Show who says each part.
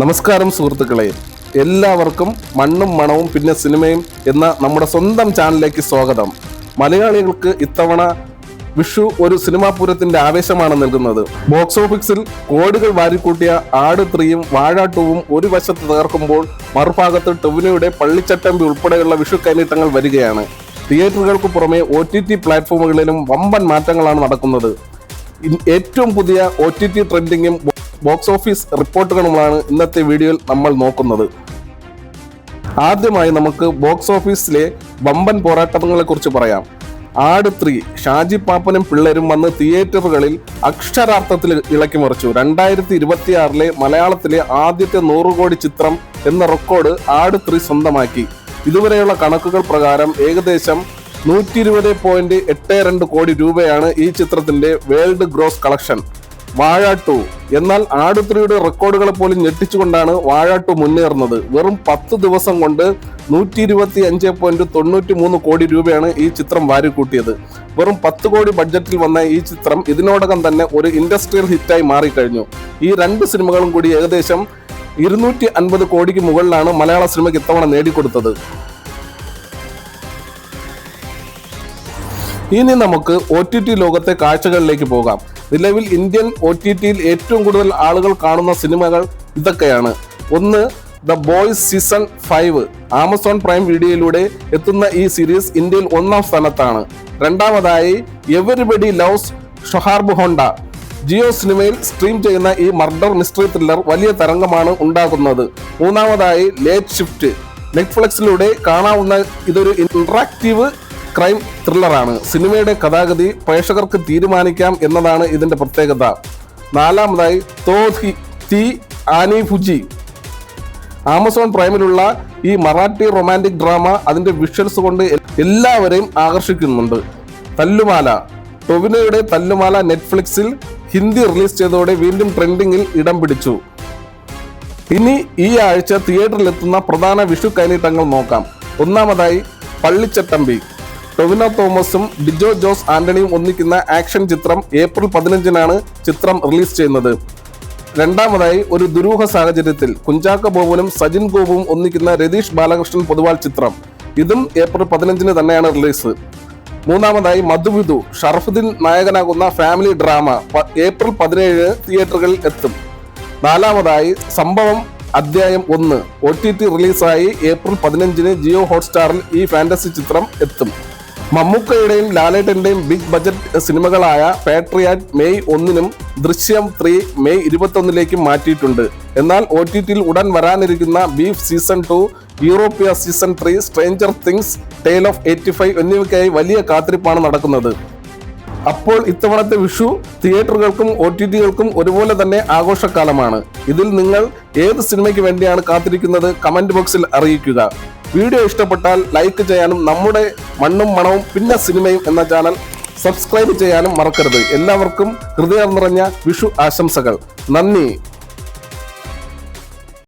Speaker 1: നമസ്കാരം സുഹൃത്തുക്കളെ, എല്ലാവർക്കും മണ്ണും മണവും പിന്നെ സിനിമയും എന്ന നമ്മുടെ സ്വന്തം ചാനലിലേക്ക് സ്വാഗതം. മലയാളികൾക്ക് ഇത്തവണ വിഷു ഒരു സിനിമാ പൂരത്തിന്റെ ആവേശമാണ് നൽകുന്നത്. ബോക്സ് ഓഫീസിൽ കോടികൾ വാരിക്കൂട്ടിയ ആട് 3യും വാഴ 2വും ഒരു വശത്ത് തകർക്കുമ്പോൾ മറുഭാഗത്ത് ടൊവിനോയുടെ പള്ളിച്ചട്ടമ്പി ഉൾപ്പെടെയുള്ള വിഷു കൈനീട്ടങ്ങൾ വരികയാണ്. തിയേറ്ററുകൾക്ക് പുറമെ OTT പ്ലാറ്റ്ഫോമുകളിലും വമ്പൻ മാറ്റങ്ങളാണ് നടക്കുന്നത്. ഏറ്റവും പുതിയ OTT ട്രെൻഡിങ്ങും ബോക്സ് ഓഫീസ് റിപ്പോർട്ടുകളുമാണ് ഇന്നത്തെ വീഡിയോയിൽ നമ്മൾ നോക്കുന്നത്. ആദ്യമായി നമുക്ക് ബോക്സ് ഓഫീസിലെ വമ്പൻ പോരാട്ടങ്ങളെ കുറിച്ച് പറയാം. ആട് 3 ഷാജി പാപ്പനും പിള്ളേരും വന്ന് തിയേറ്ററുകളിൽ അക്ഷരാർത്ഥത്തിൽ ഇളക്കി മറിച്ചു. 2026 മലയാളത്തിലെ ആദ്യത്തെ 100 കോടി ചിത്രം എന്ന റെക്കോർഡ് ആട് 3 സ്വന്തമാക്കി. ഇതുവരെയുള്ള കണക്കുകൾ പ്രകാരം ഏകദേശം 120.82 കോടി രൂപയാണ് ഈ ചിത്രത്തിന്റെ വേൾഡ് ഗ്രോസ് കളക്ഷൻ. വാഴ 2 എന്നാൽ ആട് 3യുടെ റെക്കോർഡുകളെ പോലും ഞെട്ടിച്ചുകൊണ്ടാണ് വാഴ 2 മുന്നേറുന്നത്. വെറും 10 ദിവസം കൊണ്ട് 125.93 കോടി രൂപയാണ് ഈ ചിത്രം വാരിക്കൂട്ടിയത്. വെറും 10 കോടി ബഡ്ജറ്റിൽ വന്ന ഈ ചിത്രം ഇതിനോടകം തന്നെ ഒരു ഇൻഡസ്ട്രിയൽ ഹിറ്റായി മാറിക്കഴിഞ്ഞു. ഈ രണ്ട് സിനിമകളും കൂടി ഏകദേശം 250 കോടിക്ക് മുകളിലാണ് മലയാള സിനിമയ്ക്ക് ഇത്തവണ നേടിക്കൊടുത്തത്. ഇനി നമുക്ക് OTT ലോകത്തെ കാഴ്ചകളിലേക്ക് പോകാം. നിലവിൽ ഇന്ത്യൻ OTTയിൽ ഏറ്റവും കൂടുതൽ ആളുകൾ കാണുന്ന സിനിമകൾ ഇതൊക്കെയാണ്. ഒന്ന്, the boys season 5 Amazon prime വീഡിയോയിലൂടെ എത്തുന്ന ഈ സീരീസ് ഇന്ത്യയിൽ 1ാം സ്ഥാനത്താണ്. രണ്ടാമതായി എവരിബഡി ലവ്സ് ഷൊഹാർബ് ഹോണ്ട. ജിയോ സിനിമയിൽ സ്ട്രീം ചെയ്യുന്ന ഈ മർഡർ മിസ്റ്ററി ത്രില്ലർ വലിയ തരംഗമാണ് ഉണ്ടാക്കുന്നത്. മൂന്നാമതായി ലേറ്റ് ഷിഫ്റ്റ്. നെറ്റ്ഫ്ലിക്സിലൂടെ കാണാവുന്ന ഇതൊരു ഇന്ററാക്റ്റീവ് ക്രൈം ത്രില്ലറാണ്. സിനിമയുടെ കഥാഗതി പ്രേക്ഷകർക്ക് തീരുമാനിക്കാം എന്നതാണ് ഇതിന്റെ പ്രത്യേകത. നാലാമതായി തി ആനി ഫുജി. ആമസോൺ പ്രൈമിലുള്ള ഈ മറാഠി റൊമാൻറ്റിക് ഡ്രാമ അതിന്റെ വിഷ്വൽസ് കൊണ്ട് എല്ലാവരെയും ആകർഷിക്കുന്നുണ്ട്. തല്ലുമാല. ടൊവിനോയുടെ തല്ലുമാല നെറ്റ്ഫ്ലിക്സിൽ ഹിന്ദി റിലീസ് ചെയ്തതോടെ വീണ്ടും ട്രെൻഡിങ്ങിൽ ഇടം പിടിച്ചു. ഇനി ഈ ആഴ്ച തിയേറ്ററിലെത്തുന്ന പ്രധാന വിഷു കൈനീട്ടങ്ങൾ നോക്കാം. ഒന്നാമതായി പള്ളിച്ചട്ടമ്പി. ടൊവിനോ തോമസും ഡിജോ ജോസ് ആന്റണിയും ഒന്നിക്കുന്ന ആക്ഷൻ ചിത്രം ഏപ്രിൽ 15-നാണ് ചിത്രം റിലീസ് ചെയ്യുന്നത്. രണ്ടാമതായി ഒരു ദുരൂഹ സാഹചര്യത്തിൽ കുഞ്ചാക്ക ബോബനും സജിൻ ഗോപുവും ഒന്നിക്കുന്ന രതീഷ് ബാലകൃഷ്ണൻ പൊതുവാൾ ചിത്രം. ഇതും ഏപ്രിൽ 15-ന് തന്നെയാണ് റിലീസ്. മൂന്നാമതായി മധുവിധു ഷറഫുദ്ദീൻ നായകനാകുന്ന ഫാമിലി ഡ്രാമ ഏപ്രിൽ 17 തിയേറ്ററുകളിൽ എത്തും. നാലാമതായി സംഭവം അധ്യായം 1 OTT റിലീസായി ഏപ്രിൽ 15-ന് ജിയോ ഹോട്ട്സ്റ്റാറിൽ ഈ ഫാന്റസി ചിത്രം എത്തും. മമ്മൂക്കയുടെയും ലാലേട്ടന്റെയും ബിഗ് ബജറ്റ് സിനിമകളായ പാട്രിയാറ്റ് മെയ് 1-നും ദൃശ്യം 3 മെയ് 21-ലേക്കും മാറ്റിയിട്ടുണ്ട്. എന്നാൽ OTTയിൽ ഉടൻ വരാനിരിക്കുന്ന ബീഫ് സീസൺ 2, യൂറോപ്യ season 3, stranger things, tale of 85 എന്നിവയ്ക്കായി വലിയ കാത്തിരിപ്പാണ് നടക്കുന്നത്. അപ്പോൾ ഇത്തവണത്തെ വിഷു തിയേറ്ററുകൾക്കും OTTകൾക്കും ഒരുപോലെ തന്നെ ആഘോഷക്കാലമാണ്. ഇതിൽ നിങ്ങൾ ഏത് സിനിമയ്ക്ക് വേണ്ടിയാണ് കാത്തിരിക്കുന്നത്? കമന്റ് ബോക്സിൽ അറിയിക്കുക. വീഡിയോ ഇഷ്ടപ്പെട്ടാൽ ലൈക്ക് ചെയ്യാനും നമ്മുടെ മണ്ണും മണവും പിന്നെ സിനിമയും എന്ന ചാനൽ സബ്സ്ക്രൈബ് ചെയ്യാനും മറക്കരുത്. എല്ലാവർക്കും ഹൃദയം നിറഞ്ഞ വിഷു ആശംസകൾ. നന്ദി.